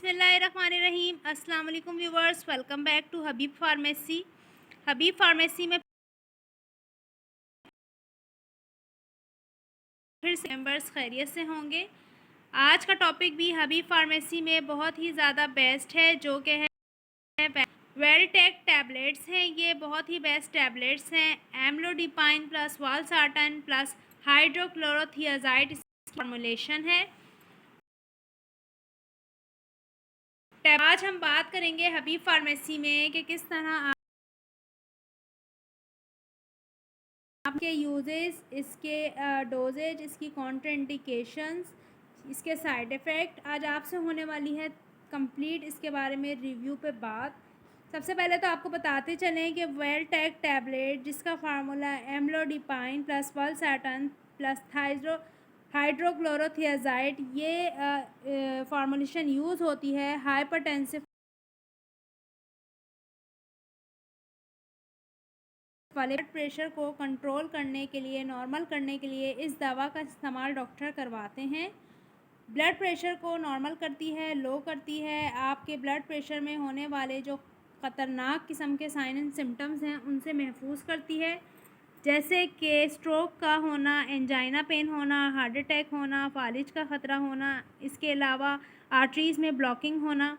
बिस्मिल्लाहिर्रहमानिर्रहीम। अस्सलाम वालेकुम viewers, welcome back to Habib pharmacy. Habib pharmacy में फिर से मेंबर्स खैरियत से होंगे। आज का टॉपिक भी हबीब फार्मेसी में बहुत ही ज़्यादा बेस्ट है, जो कि है वेलटेक टैबलेट्स हैं। ये बहुत ही बेस्ट टैबलेट्स हैं। Amlodipine plus valsartan plus hydrochlorothiazide formulation है। आज हम बात करेंगे हबीब फार्मेसी में कि किस तरह आपके यूजेस, इसके डोजेज, इसकी कॉन्ट्राइंडिकेशंस, इसके साइड इफ़ेक्ट आज आपसे होने वाली है कंप्लीट इसके बारे में रिव्यू पे बात। सबसे पहले तो आपको बताते चलें कि वेलटेक टैबलेट जिसका formula amlodipine plus valsartan plus hydrochlorothiazide ये फार्मूलेशन यूज़ होती है हाइपरटेंसिव वाले ब्लड प्रेशर को कंट्रोल करने के लिए, नॉर्मल करने के लिए इस दवा का इस्तेमाल डॉक्टर करवाते हैं। ब्लड प्रेशर को नॉर्मल करती है, लो करती है, आपके ब्लड प्रेशर में होने वाले जो ख़तरनाक किस्म के साइन एंड सिम्टम्स हैं उनसे महफूज करती है, जैसे कि स्ट्रोक का होना, एंजाइना पेन होना, हार्ट अटैक होना, फालिज का ख़तरा होना, इसके अलावा आर्टरीज़ में ब्लॉकिंग होना।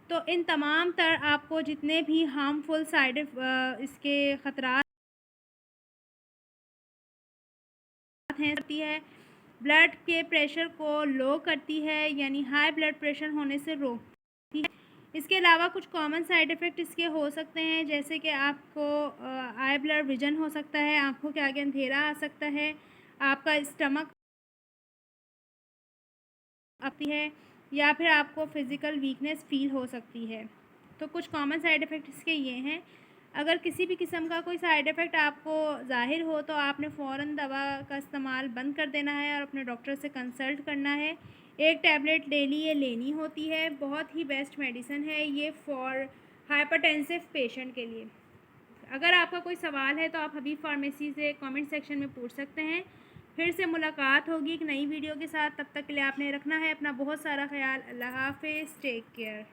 तो इन तमाम तर आपको जितने भी हार्मफुल साइड इसके ख़तरा करती है, ब्लड के प्रेशर को लो करती है, यानी हाई ब्लड प्रेशर होने से रोकती है। इसके अलावा कुछ कॉमन साइड इफ़ेक्ट इसके हो सकते हैं, जैसे कि आपको आई ब्लर विजन हो सकता है, आँखों के आगे अंधेरा आ सकता है, आपका स्टमक आती है, या फिर आपको फ़िज़िकल वीकनेस फ़ील हो सकती है। तो कुछ कॉमन साइड इफ़ेक्ट इसके ये हैं। अगर किसी भी किस्म का कोई साइड इफ़ेक्ट आपको ज़ाहिर हो तो आपने फ़ौरन दवा का इस्तेमाल बंद कर देना है और अपने डॉक्टर से कंसल्ट करना है। एक टैबलेट डेली ये लेनी होती है। बहुत ही बेस्ट मेडिसिन है ये फॉर हाइपरटेंसिव पेशेंट के लिए। अगर आपका कोई सवाल है तो आप हबीब फार्मेसी से कमेंट सेक्शन में पूछ सकते हैं। फिर से मुलाकात होगी एक नई वीडियो के साथ। तब तक के लिए आपने रखना है अपना बहुत सारा ख्याल। अल्लाह हाफ़िज़, टेक केयर।